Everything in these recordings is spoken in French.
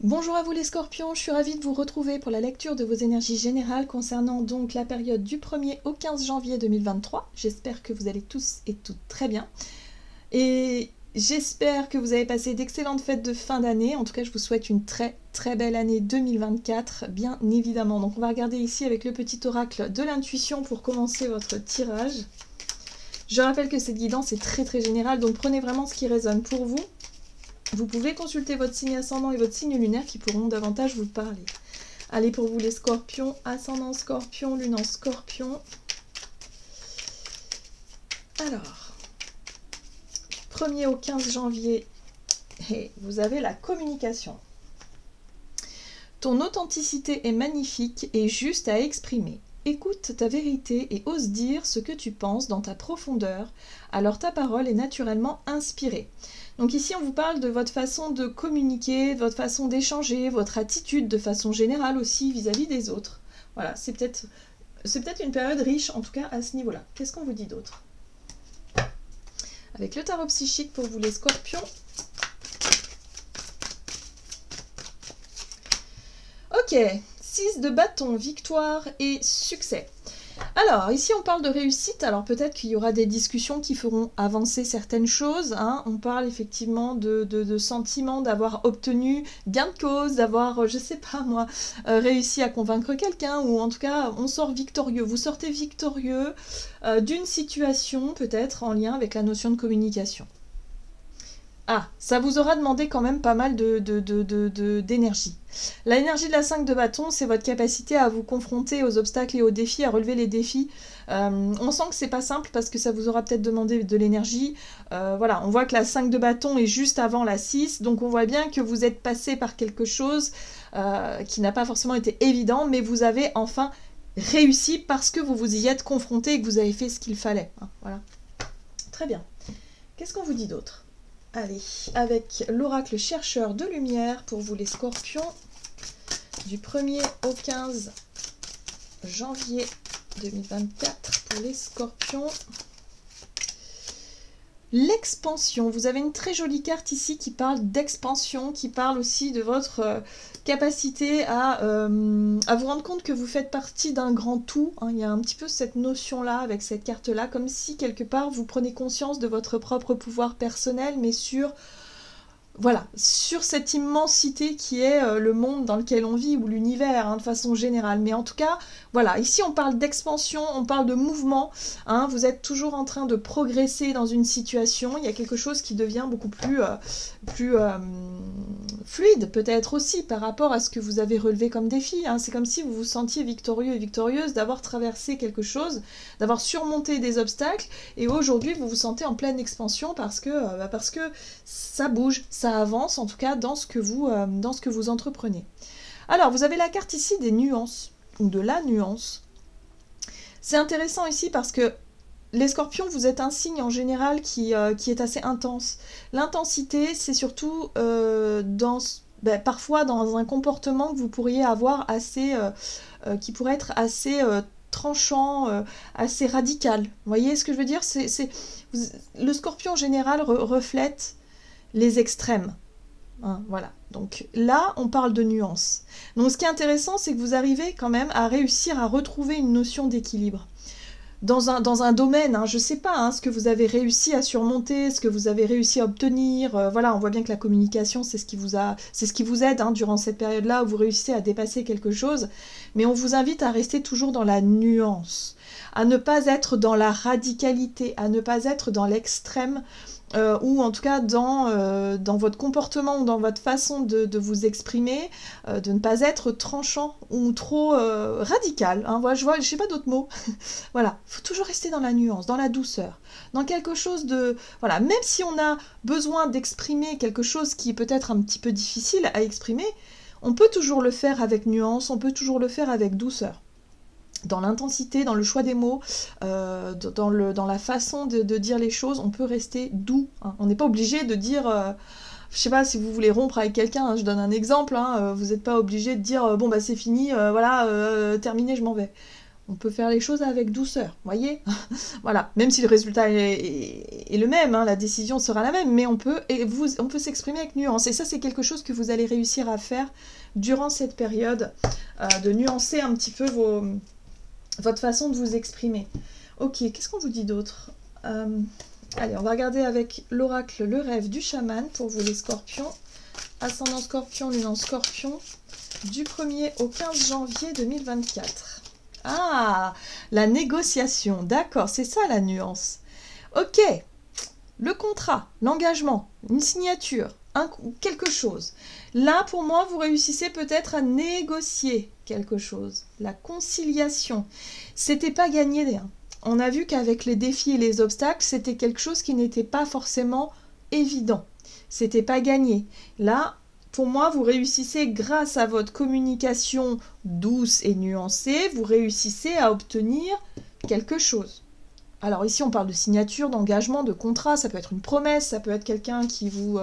Bonjour à vous les scorpions, je suis ravie de vous retrouver pour la lecture de vos énergies générales concernant donc la période du 1er au 15 janvier 2023. J'espère que vous allez tous et toutes très bien. Et j'espère que vous avez passé d'excellentes fêtes de fin d'année. En tout cas, je vous souhaite une très belle année 2024, bien évidemment. Donc on va regarder ici avec le petit oracle de l'intuition pour commencer votre tirage. Je rappelle que cette guidance est très générale, donc prenez vraiment ce qui résonne pour vous. Vous pouvez consulter votre signe ascendant et votre signe lunaire qui pourront davantage vous parler. Allez, pour vous les scorpions, ascendant scorpion, lune en scorpion. Alors, 1er au 15 janvier, et vous avez la communication. Ton authenticité est magnifique et juste à exprimer. Écoute ta vérité et ose dire ce que tu penses dans ta profondeur, alors ta parole est naturellement inspirée. Donc ici, on vous parle de votre façon de communiquer, de votre façon d'échanger, votre attitude de façon générale aussi vis-à-vis des autres. Voilà, c'est peut-être une période riche, en tout cas à ce niveau-là. Qu'est-ce qu'on vous dit d'autre? Avec le tarot psychique pour vous les scorpions. Ok, 6 de bâton, victoire et succès. Alors, ici on parle de réussite, alors peut-être qu'il y aura des discussions qui feront avancer certaines choses, hein. On parle effectivement de sentiments d'avoir obtenu gain de cause, d'avoir, je sais pas moi, réussi à convaincre quelqu'un, ou en tout cas on sort victorieux, vous sortez victorieux d'une situation peut-être en lien avec la notion de communication. Ah, ça vous aura demandé quand même pas mal d'énergie. L'énergie de la 5 de bâton, c'est votre capacité à vous confronter aux obstacles et aux défis, à relever les défis. On sent que c'est pas simple parce que ça vous aura peut-être demandé de l'énergie. Voilà, on voit que la 5 de bâton est juste avant la 6, donc on voit bien que vous êtes passé par quelque chose qui n'a pas forcément été évident, mais vous avez enfin réussi parce que vous vous y êtes confronté et que vous avez fait ce qu'il fallait. Hein, voilà. Très bien. Qu'est-ce qu'on vous dit d'autre ? Allez, avec l'oracle chercheur de lumière pour vous les scorpions, du 1er au 15 janvier 2024 pour les scorpions. L'expansion, vous avez une très jolie carte ici qui parle d'expansion, qui parle aussi de votre capacité à vous rendre compte que vous faites partie d'un grand tout, hein. Il y a un petit peu cette notion-là avec cette carte-là, comme si quelque part vous prenez conscience de votre propre pouvoir personnel, mais sur... Voilà, sur cette immensité qui est le monde dans lequel on vit, ou l'univers, hein, de façon générale. Mais en tout cas, voilà, ici on parle d'expansion, on parle de mouvement, hein, vous êtes toujours en train de progresser dans une situation, il y a quelque chose qui devient beaucoup plus fluide, peut-être aussi, par rapport à ce que vous avez relevé comme défi. Hein. C'est comme si vous vous sentiez victorieux et victorieuse d'avoir traversé quelque chose, d'avoir surmonté des obstacles, et aujourd'hui vous vous sentez en pleine expansion parce que ça bouge, ça avance, en tout cas dans ce que vous entreprenez. Alors, vous avez la carte ici des nuances, ou de la nuance. C'est intéressant ici parce que les scorpions, vous êtes un signe en général qui est assez intense. L'intensité, c'est surtout parfois dans un comportement que vous pourriez avoir qui pourrait être assez tranchant, assez radical. Vous voyez ce que je veux dire? Le scorpion en général reflète les extrêmes. Hein, voilà. Donc là, on parle de nuances. Donc ce qui est intéressant, c'est que vous arrivez quand même à réussir à retrouver une notion d'équilibre. Dans un domaine, hein, je ne sais pas, hein, ce que vous avez réussi à surmonter, ce que vous avez réussi à obtenir, voilà, on voit bien que la communication, c'est ce qui vous aide hein, durant cette période-là où vous réussissez à dépasser quelque chose, mais on vous invite à rester toujours dans la nuance, à ne pas être dans la radicalité, à ne pas être dans l'extrême, ou en tout cas dans votre comportement ou dans votre façon de vous exprimer, de ne pas être tranchant ou trop radical. Hein, voilà, je sais pas d'autres mots. Voilà, il faut toujours rester dans la nuance, dans la douceur, dans quelque chose de... Voilà, même si on a besoin d'exprimer quelque chose qui est peut-être un petit peu difficile à exprimer, on peut toujours le faire avec nuance, on peut toujours le faire avec douceur. Dans l'intensité, dans le choix des mots, dans la façon de dire les choses, on peut rester doux. Hein. On n'est pas obligé de dire... je sais pas, si vous voulez rompre avec quelqu'un, hein, je donne un exemple, hein, vous n'êtes pas obligé de dire bon bah c'est fini, voilà, terminé, je m'en vais. On peut faire les choses avec douceur, voyez. Voilà, même si le résultat est le même, hein, la décision sera la même, mais on peut s'exprimer avec nuance. Et ça, c'est quelque chose que vous allez réussir à faire durant cette période, de nuancer un petit peu votre façon de vous exprimer. Ok, qu'est-ce qu'on vous dit d'autre? Allez, on va regarder avec l'oracle le rêve du chaman pour vous les scorpions. Ascendant scorpion, lune en scorpion, du 1er au 15 janvier 2024. Ah, la négociation, d'accord, c'est ça la nuance. Ok, le contrat, l'engagement, une signature, quelque chose. Là, pour moi, vous réussissez peut-être à négocier quelque chose. La conciliation, c'était pas gagné. On a vu qu'avec les défis et les obstacles, c'était quelque chose qui n'était pas forcément évident. C'était pas gagné. Là, pour moi, vous réussissez grâce à votre communication douce et nuancée, vous réussissez à obtenir quelque chose. Alors ici, on parle de signature, d'engagement, de contrat, ça peut être une promesse, ça peut être quelqu'un qui vous...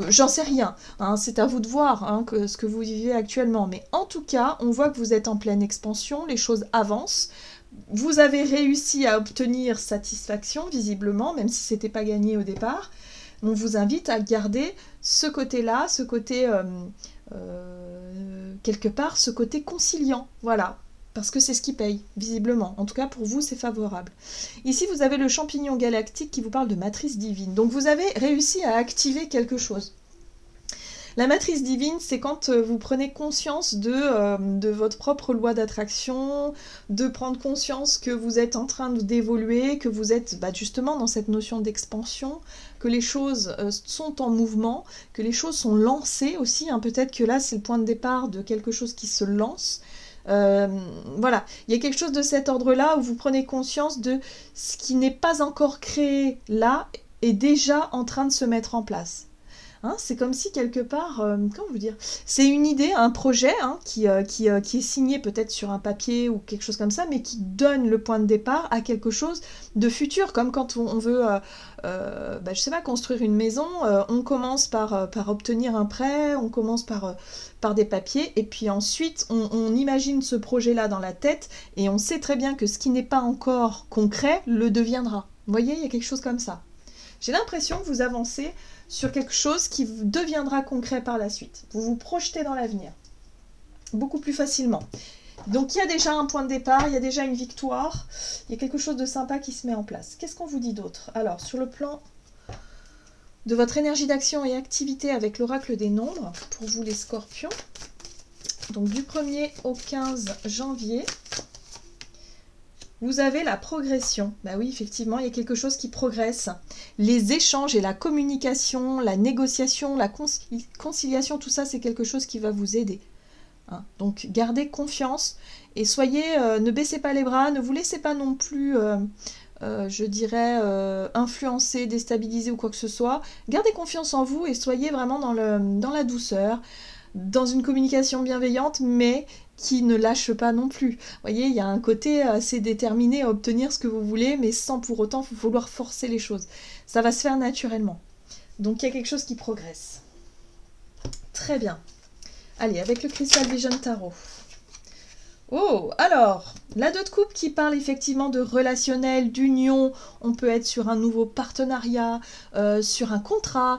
j'en sais rien, hein, c'est à vous de voir hein, ce que vous vivez actuellement. Mais en tout cas, on voit que vous êtes en pleine expansion, les choses avancent. Vous avez réussi à obtenir satisfaction, visiblement, même si ce n'était pas gagné au départ. On vous invite à garder ce côté-là, ce côté, quelque part, ce côté conciliant, voilà, parce que c'est ce qui paye, visiblement. En tout cas, pour vous, c'est favorable. Ici, vous avez le champignon galactique qui vous parle de matrice divine. Donc, vous avez réussi à activer quelque chose. La matrice divine, c'est quand vous prenez conscience de votre propre loi d'attraction, de prendre conscience que vous êtes en train d'évoluer, que vous êtes justement dans cette notion d'expansion, que les choses sont en mouvement, que les choses sont lancées aussi. Hein. Peut-être que là, c'est le point de départ de quelque chose qui se lance. Voilà, il y a quelque chose de cet ordre-là où vous prenez conscience de ce qui n'est pas encore créé là est déjà en train de se mettre en place. Hein, c'est comme si quelque part, comment vous dire, c'est une idée, un projet hein, qui est signé peut-être sur un papier ou quelque chose comme ça, mais qui donne le point de départ à quelque chose de futur, comme quand on veut, je sais pas, construire une maison, on commence par obtenir un prêt, on commence par des papiers, et puis ensuite on imagine ce projet-là dans la tête, et on sait très bien que ce qui n'est pas encore concret le deviendra. Vous voyez, il y a quelque chose comme ça. J'ai l'impression que vous avancez sur quelque chose qui deviendra concret par la suite. Vous vous projetez dans l'avenir, beaucoup plus facilement. Donc il y a déjà un point de départ, il y a déjà une victoire, il y a quelque chose de sympa qui se met en place. Qu'est-ce qu'on vous dit d'autre? Alors, sur le plan de votre énergie d'action et activité avec l'oracle des nombres, pour vous les scorpions, donc du 1er au 15 janvier, vous avez la progression. Bah oui, effectivement, il y a quelque chose qui progresse. Les échanges et la communication, la négociation, la conciliation, tout ça, c'est quelque chose qui va vous aider. Hein. Donc, gardez confiance et soyez, ne baissez pas les bras, ne vous laissez pas non plus, je dirais, influencer, déstabiliser ou quoi que ce soit. Gardez confiance en vous et soyez vraiment dans la douceur, dans une communication bienveillante, mais qui ne lâche pas non plus. Vous voyez, il y a un côté assez déterminé à obtenir ce que vous voulez, mais sans pour autant vouloir forcer les choses. Ça va se faire naturellement. Donc il y a quelque chose qui progresse. Très bien. Allez, avec le Crystal Vision Tarot. Oh, alors, la 2 de coupe qui parle effectivement de relationnel, d'union, on peut être sur un nouveau partenariat, sur un contrat,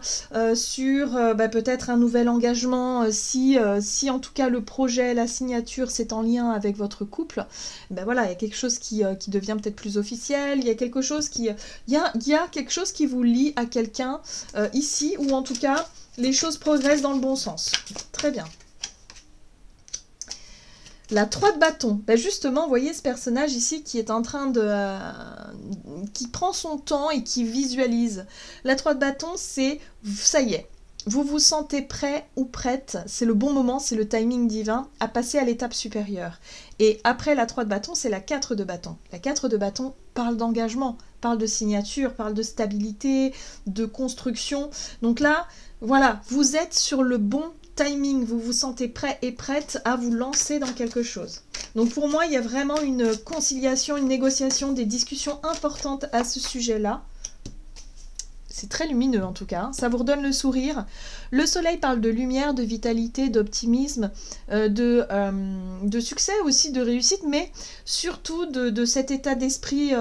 sur peut-être un nouvel engagement, si en tout cas le projet, la signature, c'est en lien avec votre couple, voilà, il y a quelque chose qui devient peut-être plus officiel, il y a quelque chose il y a quelque chose qui vous lie à quelqu'un ici, ou en tout cas, les choses progressent dans le bon sens. Très bien. La 3 de bâton, justement, vous voyez ce personnage ici qui est en train de... qui prend son temps et qui visualise. La 3 de bâton, c'est... ça y est, vous vous sentez prêt ou prête, c'est le bon moment, c'est le timing divin, à passer à l'étape supérieure. Et après la 3 de bâton, c'est la 4 de bâton. La 4 de bâton parle d'engagement, parle de signature, parle de stabilité, de construction. Donc là, voilà, vous êtes sur le bon timing, vous vous sentez prêt et prête à vous lancer dans quelque chose. Donc pour moi, il y a vraiment une conciliation, une négociation, des discussions importantes à ce sujet-là. C'est très lumineux en tout cas, hein. Ça vous redonne le sourire. Le soleil parle de lumière, de vitalité, d'optimisme, de succès aussi, de réussite, mais surtout de cet état d'esprit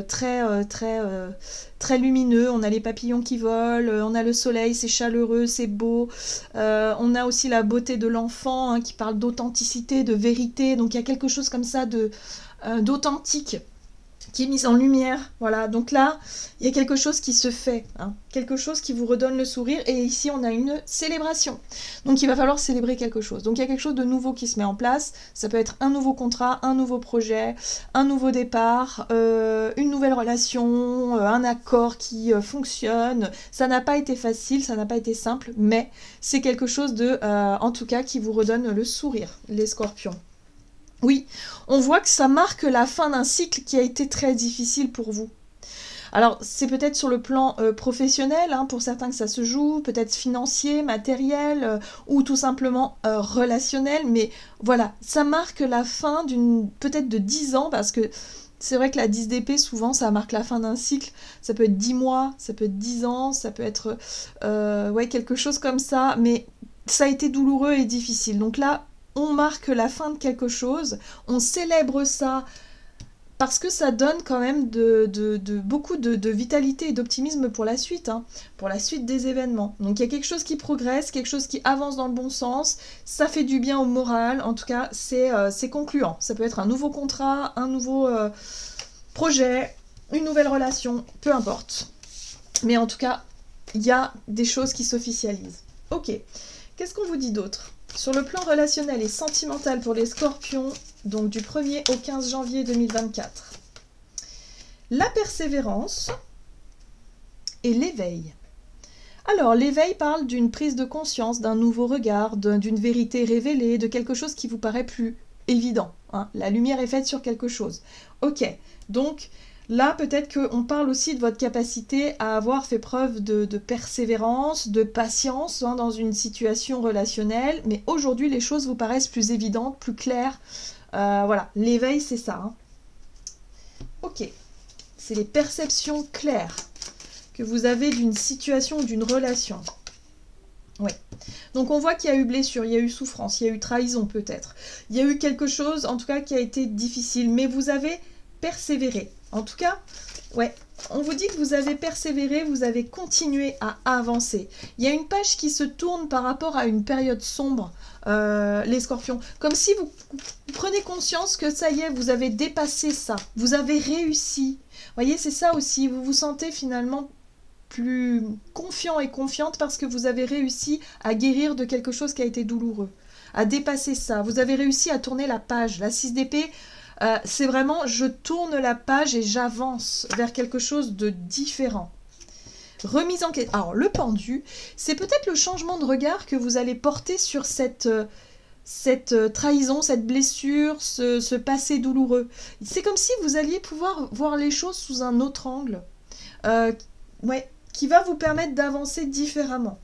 très lumineux. On a les papillons qui volent, on a le soleil, c'est chaleureux, c'est beau. On a aussi la beauté de l'enfant, hein, qui parle d'authenticité, de vérité. Donc il y a quelque chose comme ça d'authentique qui est mise en lumière, voilà, donc là, il y a quelque chose qui se fait, hein, quelque chose qui vous redonne le sourire, et ici on a une célébration, donc il va falloir célébrer quelque chose, donc il y a quelque chose de nouveau qui se met en place, ça peut être un nouveau contrat, un nouveau projet, un nouveau départ, une nouvelle relation, un accord qui fonctionne, ça n'a pas été facile, ça n'a pas été simple, mais c'est quelque chose en tout cas, qui vous redonne le sourire, les scorpions. Oui, on voit que ça marque la fin d'un cycle qui a été très difficile pour vous. Alors, c'est peut-être sur le plan professionnel, hein, pour certains que ça se joue, peut-être financier, matériel, ou tout simplement relationnel, mais voilà, ça marque la fin peut-être de 10 ans, parce que c'est vrai que la 10 d'épée, souvent, ça marque la fin d'un cycle. Ça peut être 10 mois, ça peut être 10 ans, ça peut être ouais, quelque chose comme ça, mais ça a été douloureux et difficile. Donc là, on marque la fin de quelque chose, on célèbre ça parce que ça donne quand même beaucoup de vitalité et d'optimisme pour la suite, hein, pour la suite des événements. Donc il y a quelque chose qui progresse, quelque chose qui avance dans le bon sens, ça fait du bien au moral, en tout cas c'est concluant. Ça peut être un nouveau contrat, un nouveau projet, une nouvelle relation, peu importe. Mais en tout cas, il y a des choses qui s'officialisent. Ok, qu'est-ce qu'on vous dit d'autre ? Sur le plan relationnel et sentimental pour les scorpions, donc du 1er au 15 janvier 2024, la persévérance et l'éveil. Alors, l'éveil parle d'une prise de conscience, d'un nouveau regard, d'une vérité révélée, de quelque chose qui vous paraît plus évident, hein. La lumière est faite sur quelque chose. Ok, donc là, peut-être qu'on parle aussi de votre capacité à avoir fait preuve de persévérance, de patience, hein, dans une situation relationnelle, mais aujourd'hui, les choses vous paraissent plus évidentes, plus claires. Voilà, l'éveil, c'est ça, hein. Ok, c'est les perceptions claires que vous avez d'une situation ou d'une relation. Oui. Donc on voit qu'il y a eu blessure, il y a eu souffrance, il y a eu trahison peut-être. Il y a eu quelque chose, en tout cas, qui a été difficile, mais vous avez persévéré. En tout cas, ouais, on vous dit que vous avez persévéré, vous avez continué à avancer. Il y a une page qui se tourne par rapport à une période sombre, les scorpions. Comme si vous prenez conscience que ça y est, vous avez dépassé ça. Vous avez réussi. Vous voyez, c'est ça aussi. Vous vous sentez finalement plus confiant et confiante parce que vous avez réussi à guérir de quelque chose qui a été douloureux. À dépasser ça. Vous avez réussi à tourner la page. La 6 d'épée... c'est vraiment, je tourne la page et j'avance vers quelque chose de différent. Remise en question. Alors, le pendu, c'est peut-être le changement de regard que vous allez porter sur cette trahison, cette blessure, ce passé douloureux. C'est comme si vous alliez pouvoir voir les choses sous un autre angle, ouais, qui va vous permettre d'avancer différemment.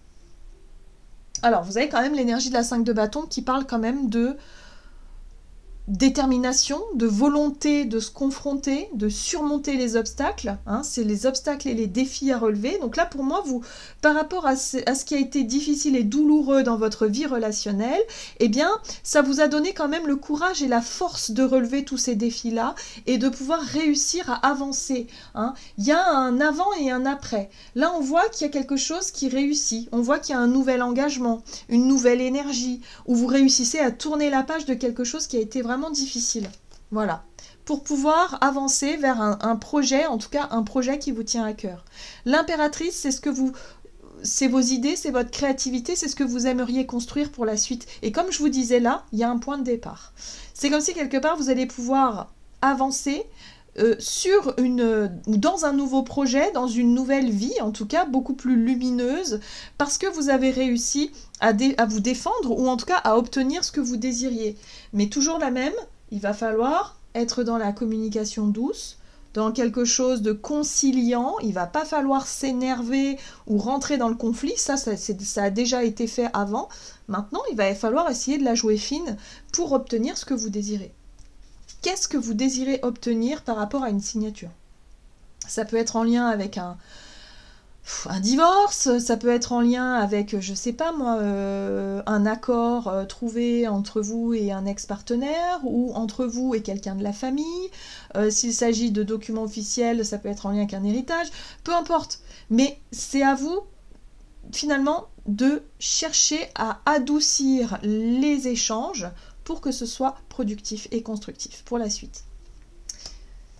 Alors, vous avez quand même l'énergie de la 5 de bâton qui parle quand même de détermination, de volonté de se confronter, de surmonter les obstacles, hein, c'est les obstacles et les défis à relever. Donc là, pour moi, vous, par rapport à ce qui a été difficile et douloureux dans votre vie relationnelle, eh bien, ça vous a donné quand même le courage et la force de relever tous ces défis-là et de pouvoir réussir à avancer, hein. Il y a un avant et un après. Là, on voit qu'il y a quelque chose qui réussit. On voit qu'il y a un nouvel engagement, une nouvelle énergie, où vous réussissez à tourner la page de quelque chose qui a été vraiment difficile. Voilà. Pour pouvoir avancer vers un projet, en tout cas un projet qui vous tient à cœur. L'impératrice, c'est vos idées, c'est votre créativité, c'est ce que vous aimeriez construire pour la suite. Et comme je vous disais là, il y a un point de départ. C'est comme si quelque part vous allez pouvoir avancer dans un nouveau projet, dans une nouvelle vie, en tout cas beaucoup plus lumineuse, parce que vous avez réussi à vous défendre, ou en tout cas à obtenir ce que vous désiriez. Mais toujours la même, il va falloir être dans la communication douce, dans quelque chose de conciliant, il va pas falloir s'énerver ou rentrer dans le conflit, ça a déjà été fait avant. Maintenant, il va falloir essayer de la jouer fine pour obtenir ce que vous désirez. Qu'est-ce que vous désirez obtenir par rapport à une signature ? Ça peut être en lien avec Un divorce, ça peut être en lien avec, je sais pas moi, un accord trouvé entre vous et un ex-partenaire ou entre vous et quelqu'un de la famille. S'il s'agit de documents officiels, ça peut être en lien avec un héritage. Peu importe. Mais c'est à vous, finalement, de chercher à adoucir les échanges pour que ce soit productif et constructif pour la suite.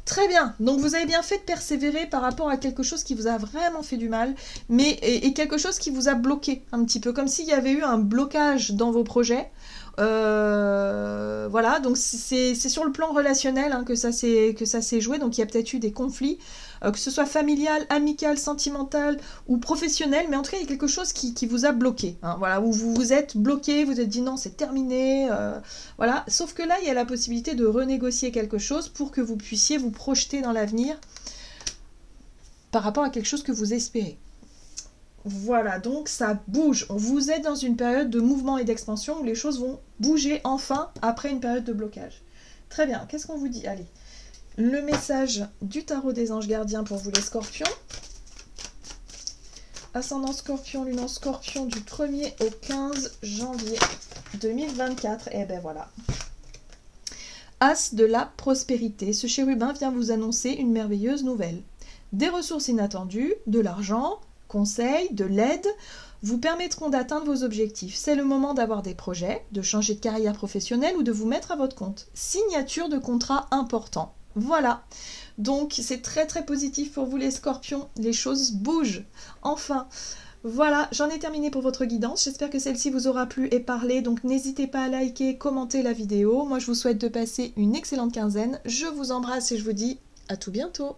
Très bien, donc vous avez bien fait de persévérer par rapport à quelque chose qui vous a vraiment fait du mal, mais et quelque chose qui vous a bloqué un petit peu, comme s'il y avait eu un blocage dans vos projets. Voilà, donc c'est sur le plan relationnel hein, que ça s'est joué, donc il y a peut-être eu des conflits, que ce soit familial, amical, sentimental ou professionnel, mais en tout cas il y a quelque chose qui vous a bloqué, hein, voilà, où vous vous êtes bloqué, vous êtes dit non c'est terminé, voilà, sauf que là il y a la possibilité de renégocier quelque chose pour que vous puissiez vous projeter dans l'avenir par rapport à quelque chose que vous espérez. Voilà, donc ça bouge. Vous êtes dans une période de mouvement et d'expansion où les choses vont bouger enfin après une période de blocage. Très bien, qu'est-ce qu'on vous dit? Allez, le message du tarot des anges gardiens pour vous les scorpions. Ascendant scorpion, lune en scorpion du 1er au 15 janvier 2024. Et ben voilà. As de la prospérité. Ce chérubin vient vous annoncer une merveilleuse nouvelle. Des ressources inattendues, de l'argent, conseils, de l'aide, vous permettront d'atteindre vos objectifs. C'est le moment d'avoir des projets, de changer de carrière professionnelle ou de vous mettre à votre compte. Signature de contrat important. Voilà. Donc c'est très très positif pour vous les scorpions. Les choses bougent. Enfin. Voilà, j'en ai terminé pour votre guidance. J'espère que celle-ci vous aura plu et parlé. Donc n'hésitez pas à liker, commenter la vidéo. Moi je vous souhaite de passer une excellente quinzaine. Je vous embrasse et je vous dis à tout bientôt.